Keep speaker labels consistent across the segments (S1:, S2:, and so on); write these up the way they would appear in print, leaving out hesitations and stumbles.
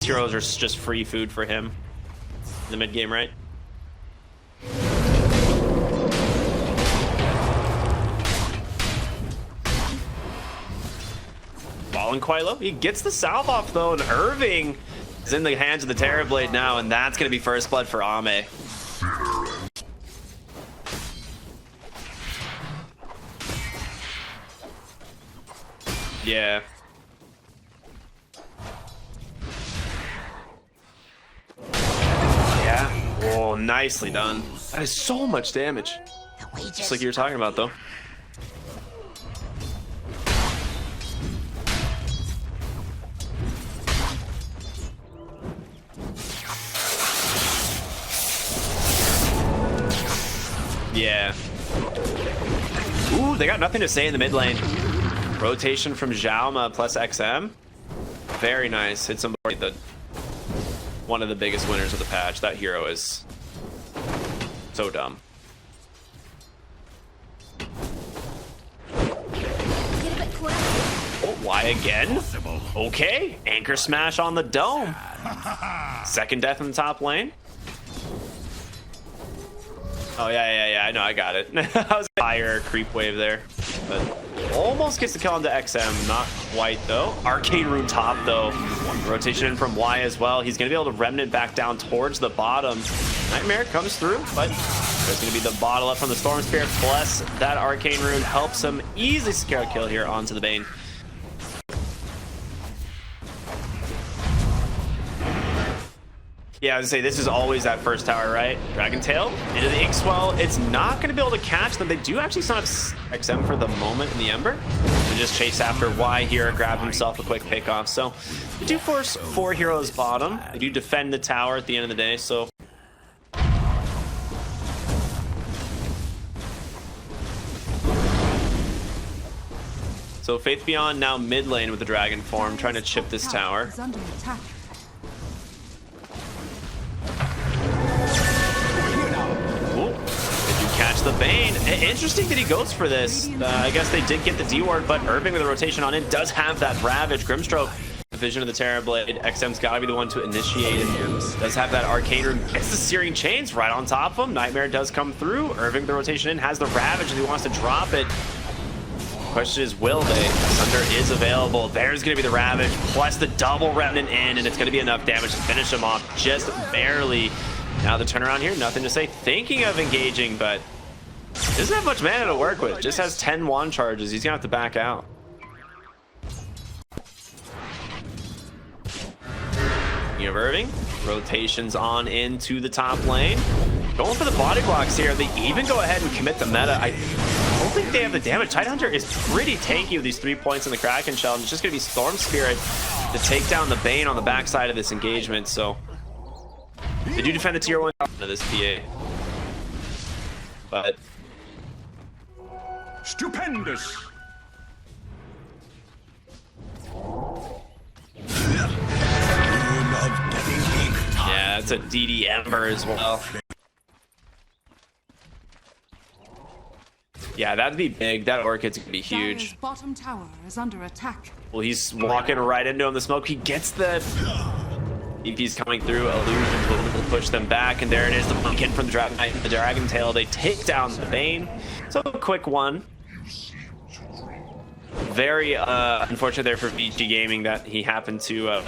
S1: heroes are just free food for him in the mid game, right? Falling quite low. He gets the salve off though, and Irving is in the hands of the Terrorblade now, and that's going to be first blood for Ame. Yeah. Yeah. Oh, nicely done. That is so much damage. Just like you were talking about, though. Yeah. Ooh, they got nothing to say in the mid lane. Rotation from Xiaoma plus XM. Very nice. Hit somebody that one of the biggest winners of the patch. That hero is so dumb. Oh, why again? Okay. Anchor smash on the dome. Second death in the top lane. Oh, yeah, I know, I got it. I was fire creep wave there, but almost gets the kill onto XM, not quite though. Arcane Rune top though. Rotation in from Y as well. He's gonna be able to remnant back down towards the bottom. Nightmare comes through, but there's gonna be the bottle up from the Storm Spirit, plus that Arcane Rune helps him easily secure a kill here onto the Bane. Yeah, I was gonna say, this is always that first tower, right? Dragon Tail into the Inkswell. It's not gonna be able to catch them. They do actually still have XM for the moment in the Ember. They just chase after Y here, grab himself a quick pick off. So they do force 4 heroes bottom. They do defend the tower at the end of the day, so. So Faith Beyond now mid lane with the Dragon form, trying to chip this tower. Catch the Bane. Interesting that he goes for this. I guess they did get the D ward, but Irving with a rotation on it does have that Ravage. Grimstroke, the vision of the Terrorblade. XM's got to be the one to initiate it. Does have that Arcane Rune. Gets the Searing Chains right on top of him. Nightmare does come through. Irving with the rotation in has the Ravage and he wants to drop it. Question is, will they? Thunder is available. There's going to be the Ravage plus the double Remnant in, and it's going to be enough damage to finish him off just barely. Now the turnaround here, nothing to say. Thinking of engaging, but doesn't have much mana to work with. Just has 10 wand charges. He's gonna have to back out. You have Irving. Rotations on into the top lane. Going for the body blocks here. They even go ahead and commit the meta. I don't think they have the damage. Tidehunter is pretty tanky with these 3 points in the Kraken Shell. And it's just gonna be Storm Spirit to take down the Bane on the backside of this engagement. So they do defend the tier 1 of this PA, but
S2: stupendous.
S1: Yeah, that's a DD Ember as well. Yeah, that'd be big. That Orchid's gonna be huge.
S3: Bottom tower is under attack.
S1: Well, he's walking right into him. The smoke. He gets the EP's coming through. Illusion will push them back, and there it is. The blink from the Dragon Tail. They take down the Bane. So a quick one. Very unfortunate there for Vici Gaming that he happened to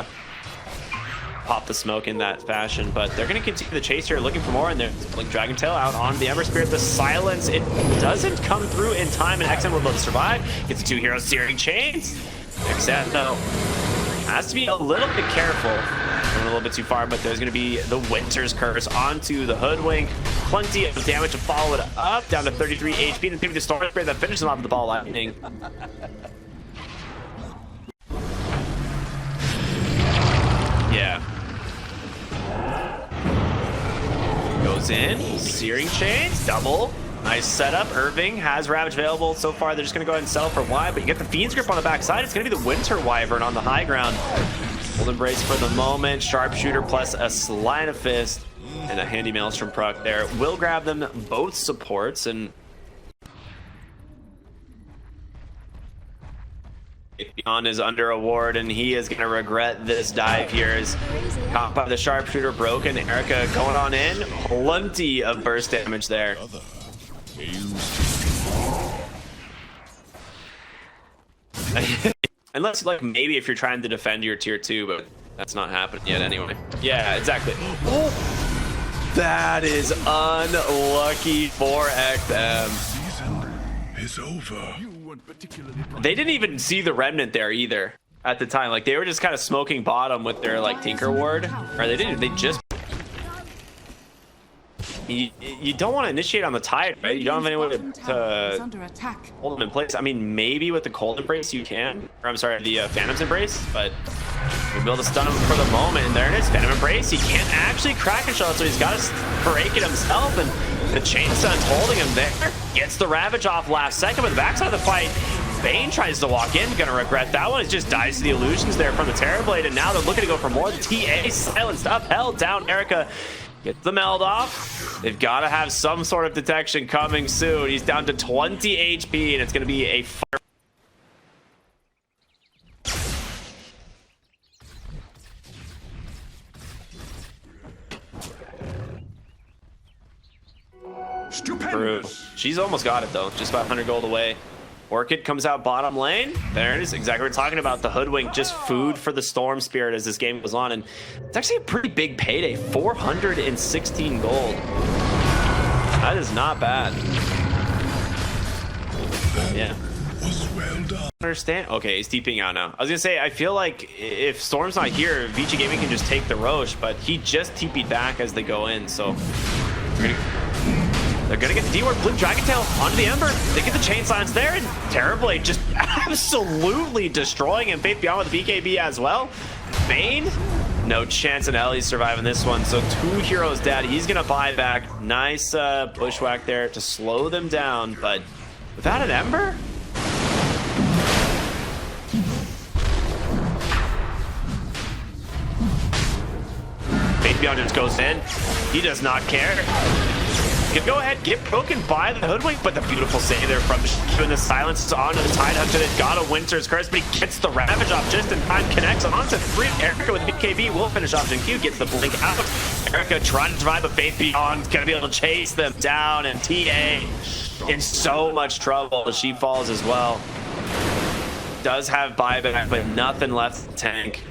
S1: pop the smoke in that fashion, but they're going to continue the chase here, looking for more, and they're like Dragon Tail out on the Ember Spirit. The silence, it doesn't come through in time, and XM will be able to survive. Gets the 2 heroes Searing Chains. XM, though, has to be a little bit careful. Going a little bit too far, but there's going to be the Winter's Curse onto the Hoodwink. Plenty of damage to follow it up, down to 33 HP, and maybe the Storm Spirit that finishes him off with the Ball Lightning. Yeah. Goes in, Searing Chains, double. Nice setup. Irving has Ravage available so far. They're just going to go ahead and sell for Y, but you get the Fiend's Grip on the backside. It's going to be the Winter Wyvern on the high ground. Golden Embrace for the moment. Sharpshooter plus a Sleight of Fist and a handy Maelstrom proc there. Will grab them both supports, and Beyond is under a ward, and he is going to regret this dive here. Is caught by the sharpshooter, broken. Erica going on in. Plenty of burst damage there. Unless, like, maybe if you're trying to defend your tier 2, but that's not happening yet anyway. Yeah, exactly. Oh, that is unlucky for XM.
S2: Season is over.
S1: They didn't even see the remnant there either at the time. Like, they were just kind of smoking bottom with their, like, Tinker Ward. Or they didn't. They just... You don't want to initiate on the tide, right? You don't have any way to hold them in place. I mean, maybe with the Cold Embrace you can. Or I'm sorry, the Phantom's Embrace. But we'll be able to stun him for the moment. And there it is, Phantom Embrace. He can't actually crack a shot, so he's got to break it himself. And the Chain Stun's holding him there. Gets the Ravage off last second, but the backside of the fight, Bane tries to walk in. Gonna regret that one. It just dies to the illusions there from the Terrorblade. And now they're looking to go for more. The TA silenced up, held down. Erica gets the meld off. They've got to have some sort of detection coming soon. He's down to 20 HP, and it's going to be a fire.
S2: Stupendous.
S1: She's almost got it, though. Just about 100 gold away. Orchid comes out bottom lane. There it is. Exactly what we're talking about. The Hoodwink, just food for the Storm Spirit as this game goes on. And it's actually a pretty big payday. 416 gold. That is not bad.
S2: Yeah. Was well done.
S1: Understand? Okay, he's TPing out now. I was going to say, I feel like if Storm's not here, Vici Gaming can just take the Roche, but he just TP'd back as they go in. So they're gonna get the D-Ward, Blue Dragon Tail onto the Ember. They get the Chain Silence there, and Terrorblade just absolutely destroying him. Faith Beyond with the BKB as well. Bane, no chance in hell he's surviving this one. So 2 heroes dead. He's gonna buy back. Nice bushwhack there to slow them down, but without an Ember? Faith Beyond just goes in. He does not care. Can go ahead, get broken by the Hoodwink, but the beautiful save there from keeping the silence onto the Tidehunter. They've got a Winter's Curse, but he gets the Ravage off just in time, connects onto 3. Erica with BKB will finish off Jinq, gets the Blink out. Erica trying to survive, but Faith Beyond's gonna be able to chase them down, and TA in so much trouble as she falls as well. Does have buyback, but nothing left to tank.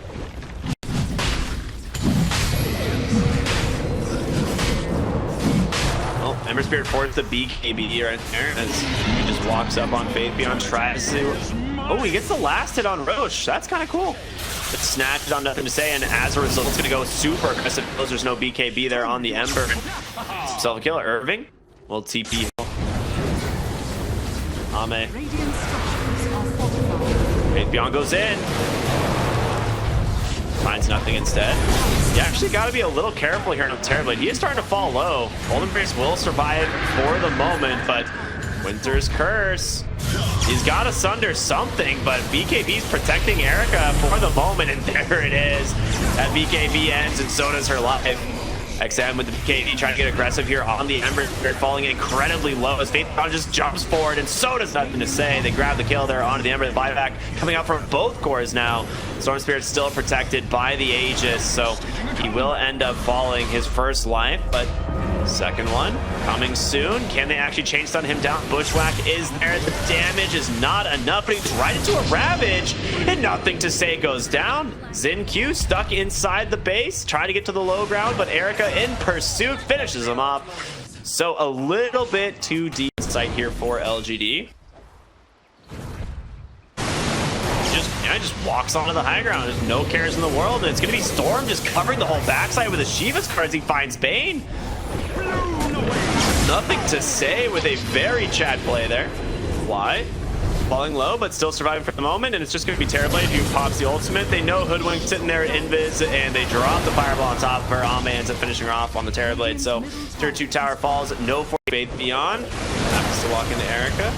S1: Ember Spirit forces the BKB right there as he just walks up on Faith Beyond, tries to... Oh, he gets the last hit on Roche. That's kind of cool. But Snatch on nothing to say, and as a result, it's going to go super aggressive because there's no BKB there on the Ember. Self killer, Irving will TP. Ame. Faith Beyond goes in. Finds nothing instead. You actually got to be a little careful here on Terrorblade. He is starting to fall low. Golden Embrace will survive for the moment, but Winter's Curse. He's got to sunder something, but BKB's protecting Erica for the moment, and there it is. That BKB ends, and so does her life. XM with the BKB trying to get aggressive here on the Ember Spirit, falling incredibly low as Faith Beyond just jumps forward, and so does nothing to say. They grab the kill there onto the Ember. The buyback coming out from both cores now. Storm Spirit's still protected by the Aegis, so he will end up falling his first life, but second one coming soon. Can they actually chain stun him down? Bushwhack is there. The damage is not enough, but he's right into a Ravage, and nothing to say goes down. Xin Q stuck inside the base, trying to get to the low ground, but Erica in pursuit finishes him off. So a little bit too deep sight here for LGD. He just walks onto the high ground. There's no cares in the world, and it's going to be Storm just covering the whole backside with a Shiva's cards. He finds Bane. Nothing to say with a very Chad play there. Fly. Falling low, but still surviving for the moment, and it's just going to be Terrorblade who pops the ultimate. They know Hoodwink sitting there at Invis, and they drop the Fireball on top of her. Ame ends up finishing her off on the Terrorblade, so tier 2 tower falls. No Faith Beyond. Happens to walk into Erica.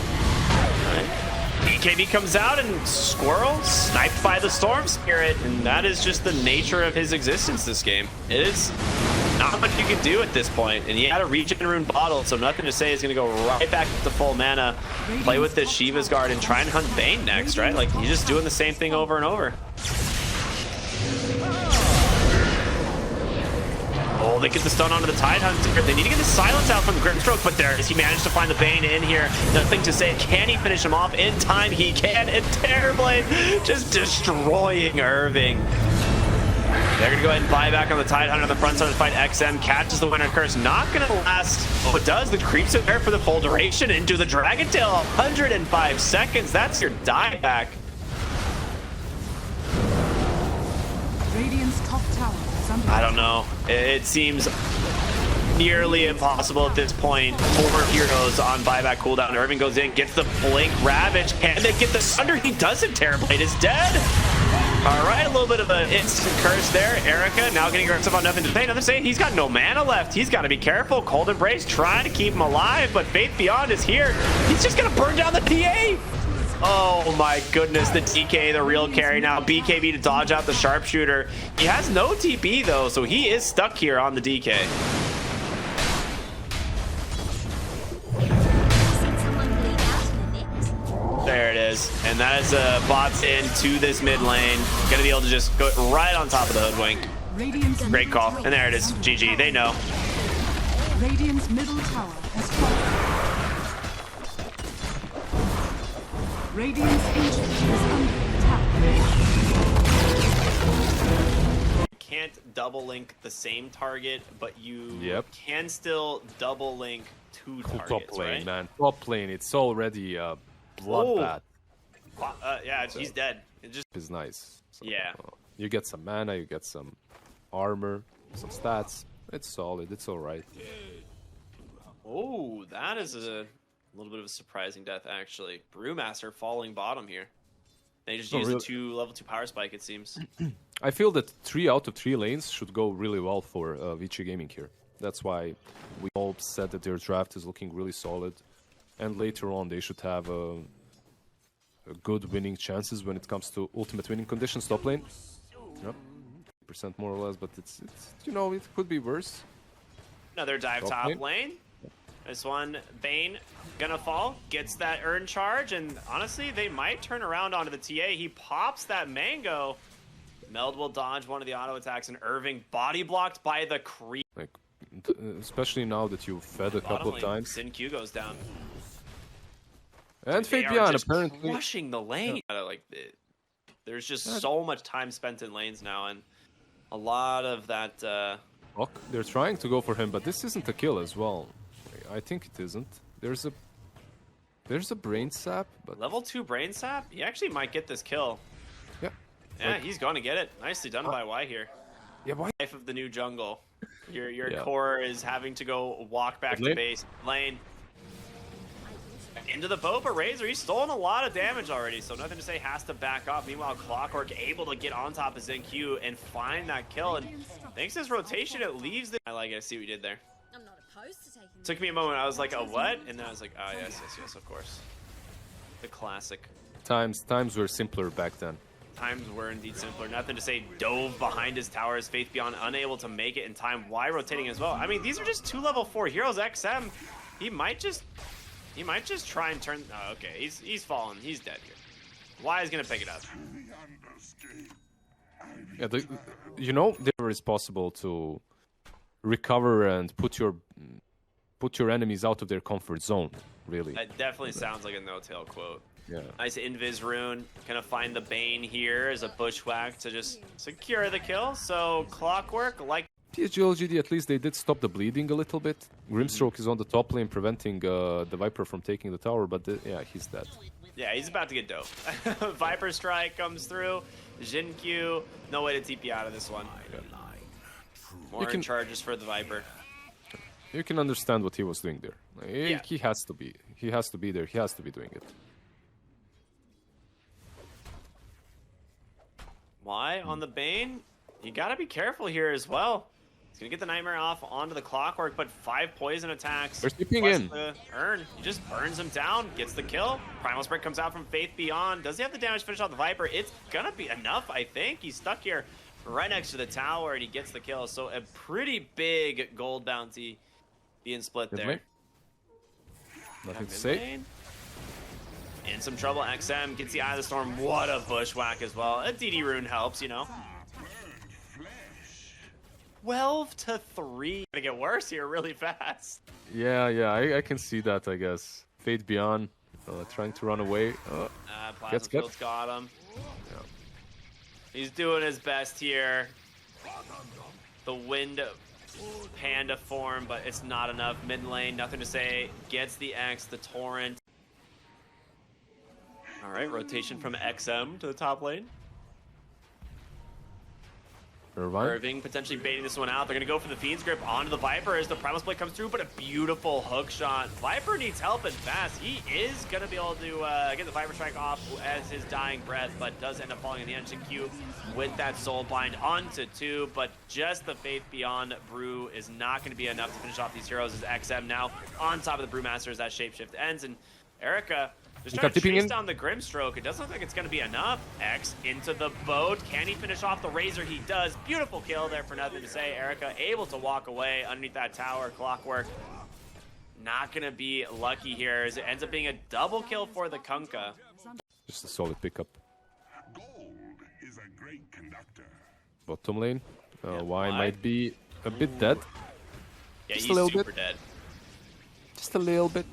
S1: BKB comes out, and Squirrel sniped by the Storm Spirit, and that is just the nature of his existence this game. It is not much you can do at this point. And he had a regen rune bottle, so nothing to say is going to go right back to full mana, play with this Shiva's Guard, and try and hunt Bane next, right? Like, he's just doing the same thing over and over. Oh, they get the stun onto the Tidehunter. They need to get the silence out from the Grimstroke, but there is. He managed to find the Bane in here. Nothing to say. Can he finish him off in time? He can. And Terrorblade just destroying Irving. They're going to go ahead and buy back on the Tidehunter on the front side of the fight. XM catches the Winter Curse. Not going to last. Oh, it does. The creeps are there for the full duration into the Dragon Tail. 105 seconds. That's your dieback.
S3: Radiant's top tower is under
S1: I don't know. It seems nearly impossible at this point. 4 heroes on buyback cooldown. Irving goes in, gets the Blink Ravage. Can they get the Sunder? He doesn't. Terrorblade is dead. All right, a little bit of an instant curse there. Erica now getting herself on nothing to say. Nothing to say. He's got no mana left. He's got to be careful. Cold Embrace trying to keep him alive, but Faith Beyond is here. He's just going to burn down the TA. Oh my goodness, the DK, the real carry now. BKB to dodge out the sharpshooter. He has no TP though, so he is stuck here on the DK. There it is. And that is bots into this mid lane. Gonna be able to just go right on top of the hoodwink.
S3: Radiant's
S1: Great call. And there it is. GG. They know.
S3: Radiant's middle tower has fallen. Radiant's ancient is under attack.
S1: You can't double link the same target, but you can still double link two targets,
S4: top lane,
S1: right?
S4: man. Top lane. It's already bloodbath.
S1: Yeah, he's dead. It just
S4: is nice. So,
S1: yeah.
S4: You get some mana, you get some armor, some stats. It's solid. It's all right.
S1: Oh, that is a little bit of a surprising death, actually. Brewmaster falling bottom here. They just used a level 2 power spike, it seems.
S4: I feel that 3 out of 3 lanes should go really well for Vici Gaming here. That's why we all said that their draft is looking really solid. And later on, they should have a good winning chances when it comes to ultimate winning conditions. Top lane. Yep. % more or less, but it's you know, it could be worse.
S1: Another dive top lane. This one, Bane gonna fall, gets that earn charge, and honestly, they might turn around onto the TA. He pops that mango. Meld will dodge one of the auto attacks, and Irving body blocked by the creep.
S4: Like, especially now that you've fed a couple of times.
S1: Sin Q goes down.
S4: And Fabian apparently
S1: crushing the lane. Yeah. Like, there's just so much time spent in lanes now, and a lot of that.
S4: They're trying to go for him, but this isn't a kill as well. I think it isn't. There's a brain sap, but
S1: level 2 brain sap. He actually might get this kill.
S4: Yeah.
S1: Yeah, he's going to get it. Nicely done by Y here.
S4: Yeah, why?
S1: Life of the new jungle. Your core is having to go walk back to base lane. Into the boat, but Razor, he's stolen a lot of damage already, so nothing to say, has to back off. Meanwhile, Clockwork able to get on top of ZenQ and find that kill, and thanks to this rotation, it leaves the... I like it, I see what you did there.
S5: I'm not opposed to taking.
S1: Took me a moment, I was like, oh, what? And then I was like, oh, yes, of course. The classic.
S4: Times were simpler back then.
S1: Times were indeed simpler. Nothing to say, dove behind his towers, Faith Beyond unable to make it in time. Why rotating as well? I mean, these are just 2 level 4 heroes. XM, he might just try and turn... Oh, okay, he's fallen. He's dead here. Y is going to pick it up.
S4: Yeah, you know, there is possible to recover and put your enemies out of their comfort zone, really.
S1: That definitely sounds like a no-tail quote.
S4: Yeah.
S1: Nice Invis rune. Gonna find the Bane here as a bushwhack to just secure the kill. So Clockwork, like...
S4: PSG.LGD, at least they did stop the bleeding a little bit. Grimstroke is on the top lane preventing the Viper from taking the tower, but yeah, he's dead.
S1: Yeah, he's about to get dope. Viper Strike comes through. Jin Q, no way to TP out of this one.
S4: Yeah.
S1: More charges for the Viper.
S4: You can understand what he was doing there. He has to be. He has to be there. He has to be doing it.
S1: Why on the Bane? You gotta be careful here as well. He's gonna get the Nightmare off onto the Clockwork, but 5 poison attacks.
S4: They're sweeping in.
S1: The earn. He just burns him down, gets the kill. Primal Sprint comes out from Faith Beyond. Does he have the damage to finish off the Viper? It's gonna be enough, I think. He's stuck here. right next to the tower, and he gets the kill. So a pretty big gold bounty being split there.
S4: Nothing to say.
S1: In some trouble, XM gets the Eye of the Storm. What a bushwhack as well. A DD rune helps, you know. 12-3. Gonna get worse here really fast.
S4: Yeah, I can see that, I guess. Fade Beyond, trying to run away.
S1: Plasma Field's got him.
S4: Yeah.
S1: He's doing his best here. The wind panda form, but it's not enough. Mid lane, nothing to say. Gets the X, the torrent. All right, rotation from XM to the top lane. Irving potentially baiting this one out. They're going to go for the Fiend's Grip onto the Viper as the Primal Split comes through, but a beautiful hook shot. Viper needs help and fast. He is going to be able to get the Viper Strike off as his dying breath, but does end up falling in the engine queue with that Soul Bind onto 2. But just the Faith Beyond Brew is not going to be enough to finish off these heroes as XM now on top of the Brewmaster as that Shapeshift ends. And Erica just trying to chase down the Grimstroke. It doesn't look like it's going to be enough. X into the boat. Can he finish off the Razor? He does. Beautiful kill there for nothing to say. Erica able to walk away underneath that tower. Clockwork not going to be lucky here as it ends up being a double kill for the Kunkka.
S4: Just a solid pickup.
S2: Gold is a great conductor.
S4: Bottom lane. Y might be a bit dead.
S1: Yeah,
S4: just
S1: he's
S4: a little
S1: super
S4: bit.
S1: dead.
S4: Just a little bit.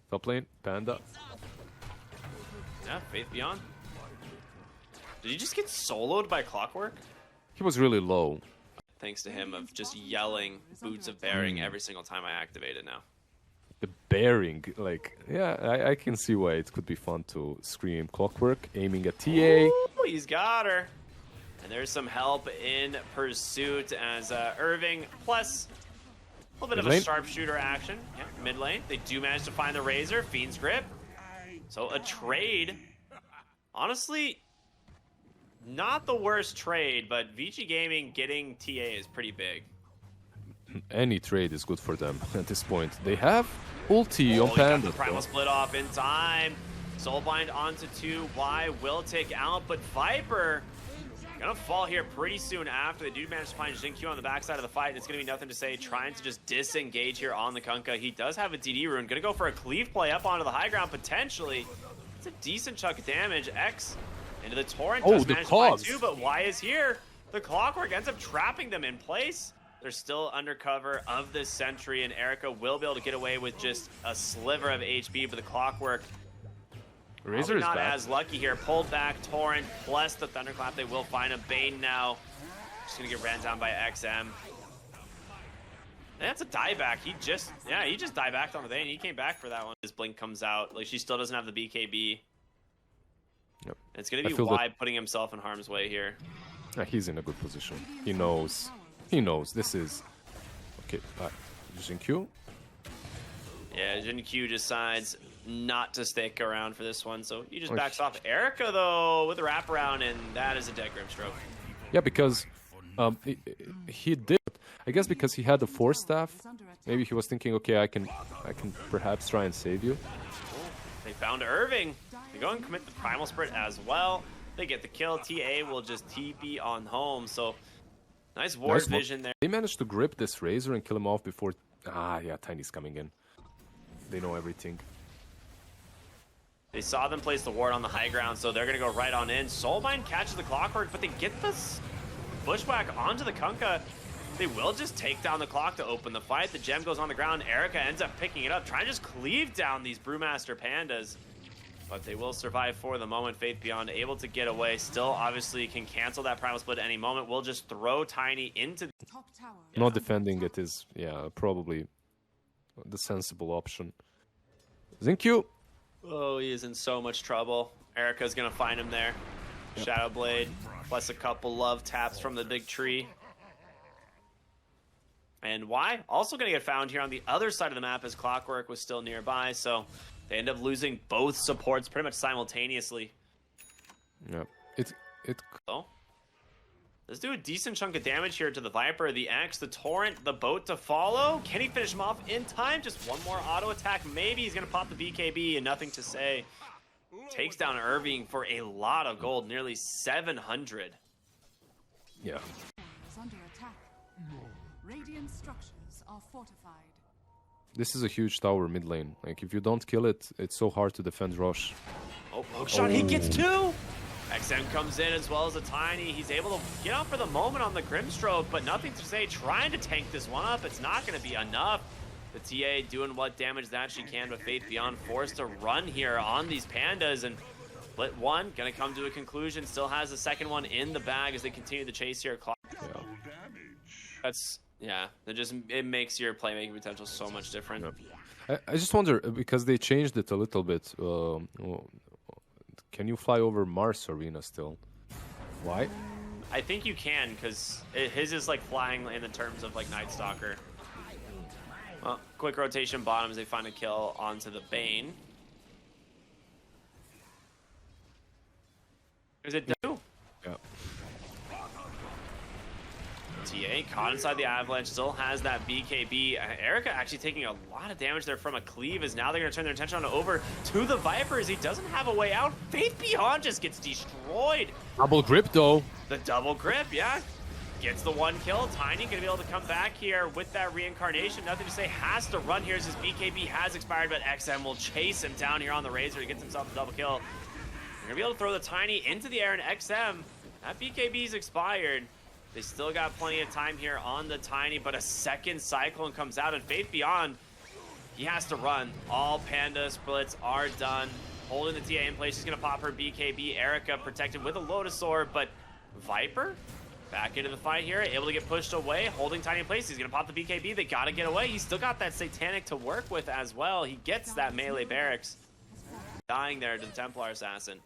S4: Top lane, Panda.
S1: Yeah, Faith Beyond. Did he just get soloed by Clockwork?
S4: He was really low.
S1: Thanks to him of just yelling Boots of Bearing every single time I activate it now.
S4: The bearing, like, yeah, I can see why it could be fun to scream Clockwork, aiming at TA.
S1: Ooh, he's got her. And there's some help in pursuit as Irving plus a little bit of a sharpshooter action. Yeah, mid lane. They do manage to find the Razor. Fiend's Grip. So a trade. Honestly, not the worst trade, but Vici Gaming getting TA is pretty big.
S4: Any trade is good for them at this point. They have ulti on Panda.
S1: Got the Primal Split off in time. Soulbind onto 2. Y will take out, but Viper gonna fall here pretty soon after. They do manage to find Xingqiu on the backside of the fight. It's gonna be nothing to say. Trying to just disengage here on the Kunkka. He does have a DD rune. Gonna go for a cleave play up onto the high ground potentially. It's a decent chunk of damage. X into the torrent.
S4: Oh,
S1: does
S4: the
S1: manage to find
S4: cause.
S1: 2, but Y is here. The Clockwork ends up trapping them in place. They're still under cover of this sentry, and Erica will be able to get away with just a sliver of HP, but the Clockwork
S4: Razor is
S1: not
S4: back.
S1: as lucky here. Pulled back, Torrent, plus the Thunderclap. They will find a Bane now. Just gonna get ran down by XM. That's a dieback. He just diebacked on the Bane. He came back for that one. His blink comes out. Like, she still doesn't have the BKB.
S4: Yep.
S1: It's gonna be Y putting himself in harm's way here.
S4: Yeah, he's in a good position. He knows. He knows. This is okay. Xingqiu.
S1: Yeah, Xingqiu decides not to stick around for this one, so he just backs off. Erica, though, with a wraparound, and that is a dead Grimstroke.
S4: Yeah, because he did. I guess because he had the Force Staff. Maybe he was thinking, okay, I can perhaps try and save you.
S1: They found Irving. They go and commit the Primal Spirit as well. They get the kill. TA will just TP on home, so nice ward vision there.
S4: They managed to grip this Razor and kill him off before... yeah, Tiny's coming in. They know everything.
S1: They saw them place the ward on the high ground, so they're going to go right on in. Soulbind catches the Clockwork, but they get this Bushwhack onto the Kunkka. They will just take down the clock to open the fight. The gem goes on the ground. Erica ends up picking it up, trying to just cleave down these Brewmaster Pandas. But they will survive for the moment. Faith Beyond able to get away. Still, obviously, can cancel that Primal Split at any moment. We'll just throw Tiny into the
S3: Top tower.
S4: Not defending it is, yeah, probably the sensible option. Xingqiu.
S1: Oh, he is in so much trouble. Erica's going to find him there. Shadow Blade, plus a couple love taps from the big tree. And Y also going to get found here on the other side of the map as Clockwork was still nearby, so they end up losing both supports pretty much simultaneously.
S4: Yeah,
S1: So, let's do a decent chunk of damage here to the Viper, the X, the Torrent, the boat to follow. Can he finish him off in time? Just one more auto attack. Maybe he's going to pop the BKB and nothing to say. Takes down Irving for a lot of gold, nearly 700.
S4: Yeah.
S3: Is under attack. Radiant structures are fortified.
S4: This is a huge tower mid lane. Like, if you don't kill it, it's so hard to defend Rosh.
S1: Oh, hook shot, he gets two! XM comes in as well as a Tiny. He's able to get out for the moment on the Grimstroke, but nothing to say. Trying to tank this one up. It's not going to be enough. The TA doing what damage that she can, but Faith Beyond forced to run here on these Pandas, and split one, going to come to a conclusion. Still has the second one in the bag as they continue the chase here.
S4: Yeah.
S1: That's, yeah, it makes your playmaking potential so much different.
S4: I just wonder, because they changed it a little bit. Can you fly over Mars Arena still? Why?
S1: I think you can, because his is like flying in the terms of like Night Stalker. Well, quick rotation bottoms, they find a kill onto the Bane. Is it two?
S4: Yeah.
S1: TA caught inside the Avalanche, still has that BKB. Erica actually taking a lot of damage there from a cleave, as now they're going to turn their attention over to the Vipers. He doesn't have a way out. Faith Beyond just gets destroyed.
S4: Double grip though.
S1: The double grip, yeah. Gets the one kill. Tiny going to be able to come back here with that reincarnation. Nothing to say, has to run here as his BKB has expired, but XM will chase him down here on the Razor. He gets himself a double kill. They're going to be able to throw the Tiny into the air, and XM, that BKB's expired. They still got plenty of time here on the Tiny, but a second Cyclone comes out, and Faith Beyond, he has to run. All Panda splits are done. Holding the TA in place, she's going to pop her BKB. Erica protected with a Lotus Orb, but Viper back into the fight here, able to get pushed away, holding Tiny in place. He's going to pop the BKB. They got to get away. He's still got that Satanic to work with as well. He gets that melee barracks. Dying there to the Templar Assassin.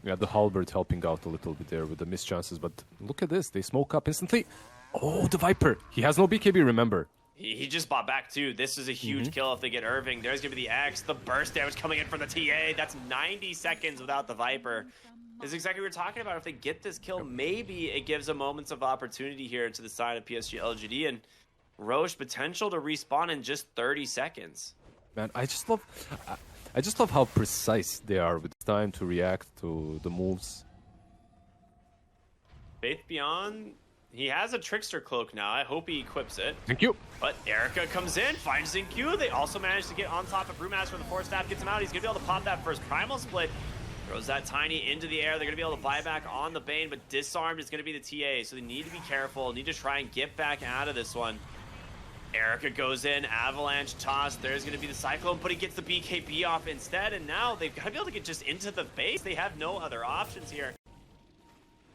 S4: Yeah, the Halberd helping out a little bit there with the missed chances, but look at this. They smoke up instantly. Oh, the Viper. He has no BKB, remember.
S1: He just bought back too. This is a huge kill if they get Irving. There's going to be the X. The burst damage coming in from the TA. That's 90 seconds without the Viper. This is exactly what we're talking about. If they get this kill, maybe it gives them moments of opportunity here to the side of PSG.LGD, and Roche potential to respawn in just 30 seconds.
S4: Man, I just love how precise they are with time to react to the moves.
S1: Faith Beyond, he has a Trickster Cloak now. I hope he equips it.
S4: Thank you.
S1: But Erica comes in, finds Zinq. They also manage to get on top of Brewmaster with the Force Staff, gets him out. He's going to be able to pop that first Primal Split. Throws that Tiny into the air. They're going to be able to buy back on the Bane, but disarmed is going to be the TA, so they need to be careful, need to try and get back out of this one. Erica goes in, Avalanche toss. There's going to be the Cyclone, but he gets the BKB off instead, and now they've got to be able to get just into the base. They have no other options here.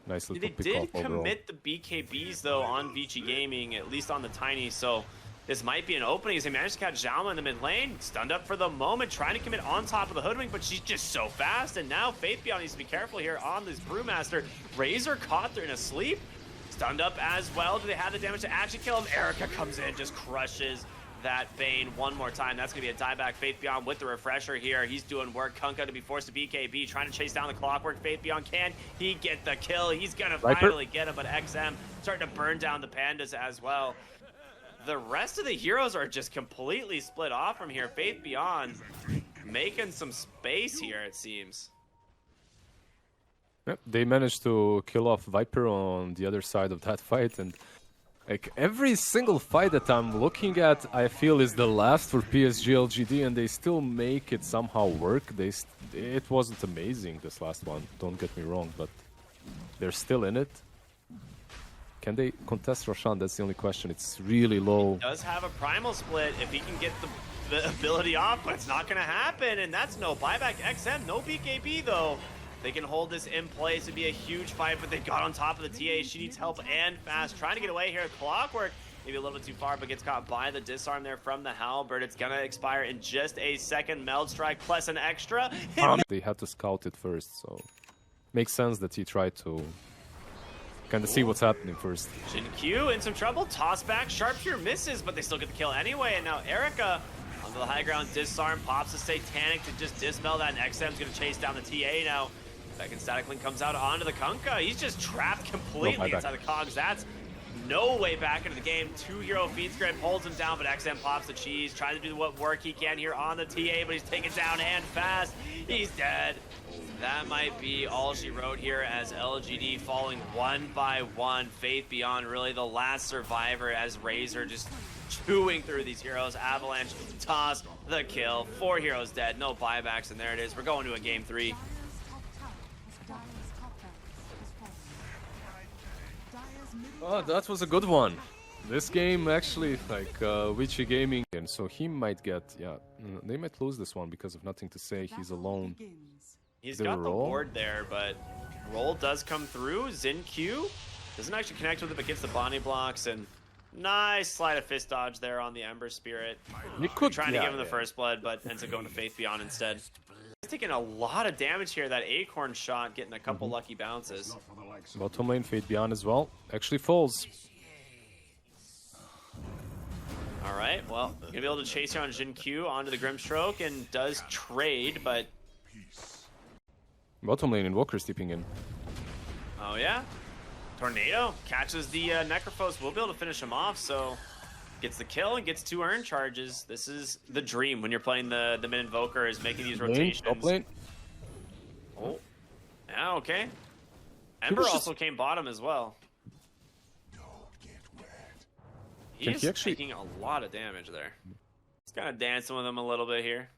S4: Nice little
S1: They
S4: pick
S1: did
S4: off overall.
S1: commit the BKBs, though, on Vici Gaming, at least on the Tiny, so this might be an opening as they managed to catch Zhalma in the mid lane. Stunned up for the moment, trying to commit on top of the Hoodwink, but she's just so fast, and now Faith Beyond needs to be careful here on this Brewmaster. Razor caught her in a sleep. Stunned up as well. Do they have the damage to actually kill him? Erica comes in, just crushes that Bane one more time. That's going to be a dieback. Faith Beyond with the refresher here. He's doing work. Kunkka to be forced to BKB, trying to chase down the Clockwork. Faith Beyond, can he get the kill? He's going to finally get him, but XM starting to burn down the Pandas as well. The rest of the heroes are just completely split off from here. Faith Beyond making some space here, it seems.
S4: Yep, they managed to kill off Viper on the other side of that fight, and like every single fight that I'm looking at, I feel is the last for PSG.LGD, and they still make it somehow work. It wasn't amazing, this last one, don't get me wrong, but they're still in it. Can they contest Roshan? That's the only question. It's really low.
S1: He does have a Primal Split if he can get the ability off, but it's not going to happen, and that's no buyback. XM, no BKB though. They can hold this in place. It'd be a huge fight, but they got on top of the TA. She needs help and fast. Trying to get away here. Clockwork, maybe a little bit too far, but gets caught by the disarm there from the Halberd. It's going to expire in just a second. Meld Strike plus an extra.
S4: They had to scout it first, so makes sense that he tried to kind of see what's happening first.
S1: Q in some trouble. Toss back. Sharpshooter misses, but they still get the kill anyway. And now Erica onto the high ground. Disarm. Pops a Satanic to just dispel that. And XM's going to chase down the TA now. Second Static Link comes out onto the Kunkka. He's just trapped completely inside the cogs. That's no way back into the game. 2-hero feed script holds him down, but XM pops the cheese, tries to do what work he can here on the TA, but he's taken down and fast. He's dead. That might be all she wrote here as LGD falling one by one. Faith Beyond really the last survivor as Razor just chewing through these heroes. Avalanche, toss, the kill. 4 heroes dead, no buybacks, and there it is. We're going to a game 3.
S4: Oh, that was a good one. This game actually, like, Vici Gaming, and so he might get, yeah, they might lose this one because of nothing to say. He's alone.
S1: He's got the ward there, but roll does come through. XinQ doesn't actually connect with it, but gets the body blocks, and nice slide of fist dodge there on the Ember Spirit.
S4: You could
S1: trying to give him the first blood, but ends up going to Faith Beyond instead. He's taking a lot of damage here. That Acorn shot getting a couple lucky bounces.
S4: Bottom lane, Faith Beyond as well. Actually falls.
S1: All right, well, gonna be able to chase around XinQ onto the Grimstroke and does trade, but
S4: Bottom lane, Invoker's tipping in.
S1: oh yeah, Tornado catches the Necrophos. We'll be able to finish him off, so gets the kill and gets 2 earn charges. This is the dream when you're playing the mid Invoker, is making these rotations.
S4: Top lane.
S1: Oh, yeah, okay. Ember also came bottom as well. He's taking a lot of damage there. He's kind of dancing with him a little bit here.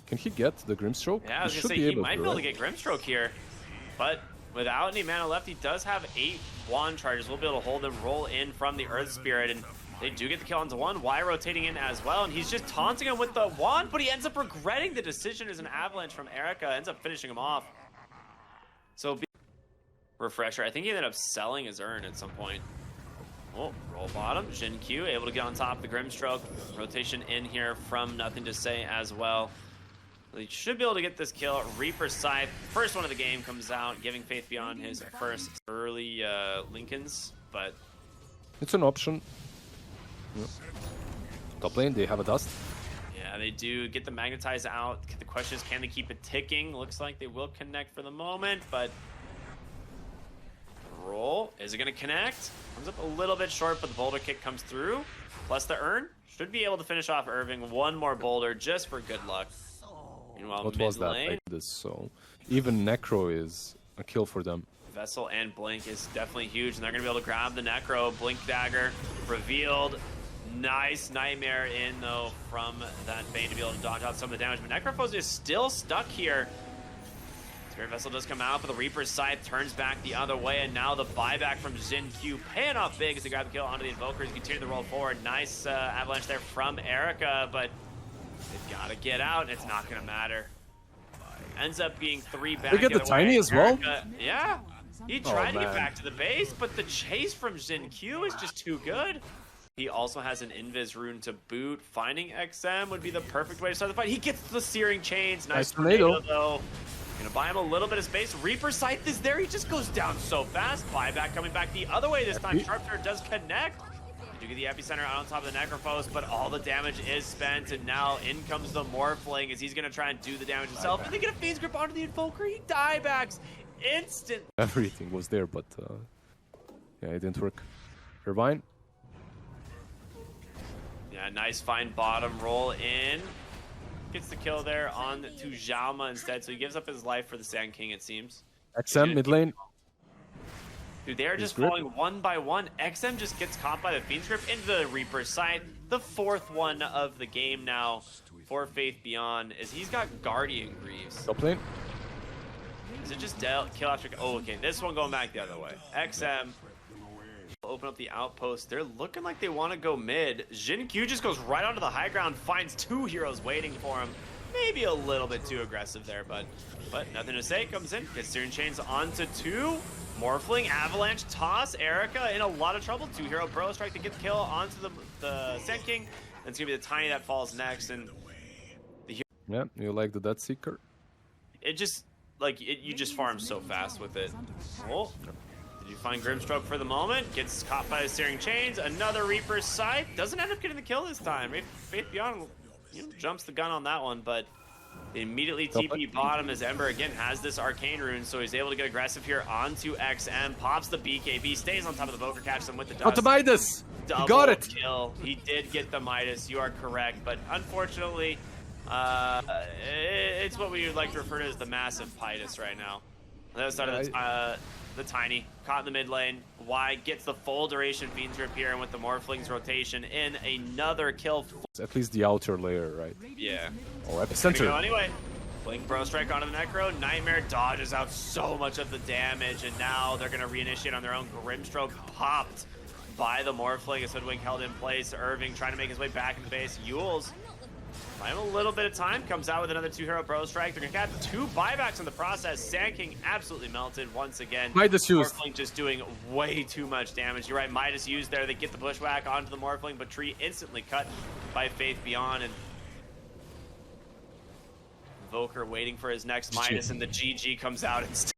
S4: Can he get the Grimstroke?
S1: Yeah, I was going to say, he might be able to get Grimstroke here. But without any mana left, he does have 8 wand charges. We'll be able to hold him, roll in from the Earth Spirit, and they do get the kill onto one. Y rotating in as well, and he's just taunting him with the wand, but he ends up regretting the decision as an avalanche from Erica. Ends up finishing him off. So, refresher. I think he ended up selling his urn at some point. Oh, roll bottom. XinQ able to get on top of the Grimstroke. Rotation in here from Nothing to Say as well. He should be able to get this kill. Reaper Scythe, first one of the game, comes out, giving Faith Beyond his first early Lincolns, but
S4: it's an option. Yep. Top lane, they have a dust.
S1: Yeah, they do get the Magnetize out. The question is, can they keep it ticking? Looks like they will connect for the moment, but roll. Is it going to connect? Comes up a little bit short, but the boulder kick comes through. Plus the urn. Should be able to finish off Irving. One more boulder just for good luck. Meanwhile,
S4: what was that like this? So even Necro is a kill for them.
S1: Vessel and Blink is definitely huge, and they're going to be able to grab the Necro. Blink Dagger revealed. Nice Nightmare in, though, from that Bane to be able to dodge out some of the damage. But Necrophos is still stuck here. Spirit Vessel does come out, but the Reaper's Scythe turns back the other way, and now the buyback from XinQ paying off big as they grab the kill onto the Invokers. Continue the roll forward. Nice avalanche there from Erica, but they've got to get out, and it's not going to matter. Ends up being 3 back.
S4: They get the Tiny as well?
S1: Yeah. He tried to get back to the base, but the chase from XinQ is just too good. He also has an Invis rune to boot. Finding XM would be the perfect way to start the fight. He gets the Searing Chains. Nice tornado, though. Gonna buy him a little bit of space. Reaper Scythe is there. He just goes down so fast. Buyback coming back the other way this time. Sharpshooter does connect. You do get the Epicenter out on top of the Necrophos, but all the damage is spent, and now in comes the Morphling as he's gonna try and do the damage himself. And they get a Fiend's Grip onto the Invoker. He diebacks instant.
S4: Everything was there, but yeah, it didn't work. Irvine.
S1: Yeah, nice fine bottom roll in. Gets the kill there on to Xiaoma instead, so he gives up his life for the Sand King, it seems.
S4: XM mid lane.
S1: Dude, they are just falling one by one. XM just gets caught by the Fiend's Grip into the Reaper's side. The 4th one of the game now for Faith Beyond, is he's got Guardian Greaves.
S4: Top lane.
S1: Is it just kill after? Oh, okay. This one going back the other way. XM open up the outpost. They're looking like they want to go mid. XinQ just goes right onto the high ground, finds 2 heroes waiting for him. Maybe a little bit too aggressive there, but Nothing to Say comes in, gets Searing Chains onto 2. Morphling, Avalanche, Toss, Erica in a lot of trouble. 2-hero Burrow Strike to get the kill onto the Sand King. And it's gonna be the Tiny that falls next, and the
S4: yeah, you like the Death Seeker?
S1: It just you just farm so fast with it. Oh. Did you find Grimstroke for the moment? Gets caught by the Searing Chains. Another Reaper's Scythe. Doesn't end up getting the kill this time. Faith Beyond jumps the gun on that one, but Immediately TP bottom as Ember again has this arcane rune, so he's able to get aggressive here onto XM. Pops the BKB, stays on top of the Voker, catches him with the dust.
S4: Got the Midas!
S1: Double
S4: He got it!
S1: Kill. He did get the Midas, you are correct, but unfortunately, it's what we would like to refer to as the massive Midas right now. On the other side of the Tiny, caught in the mid lane. Y gets the full duration Fiend's Grip here, and with the Morphling's rotation in another kill.
S4: At least the outer layer, right?
S1: Yeah.
S4: Oh,
S1: Go
S4: epicenter.
S1: anyway. Blink Bro Strike onto the Necro. Nightmare dodges out so much of the damage, and now they're going to reinitiate on their own. Grimstroke popped by the Morphling as Hoodwink held in place. Irving trying to make his way back into base. Yules, by a little bit of time, comes out with another 2-hero Bro Strike. They're going to get 2 buybacks in the process. Sand King absolutely melted once again.
S4: Midas used.
S1: Morphling just doing way too much damage. You're right, Midas used there. They get the bushwhack onto the Morphling, but Tree instantly cut by Faith Beyond, and Voker waiting for his next Midas, and the GG comes out instead.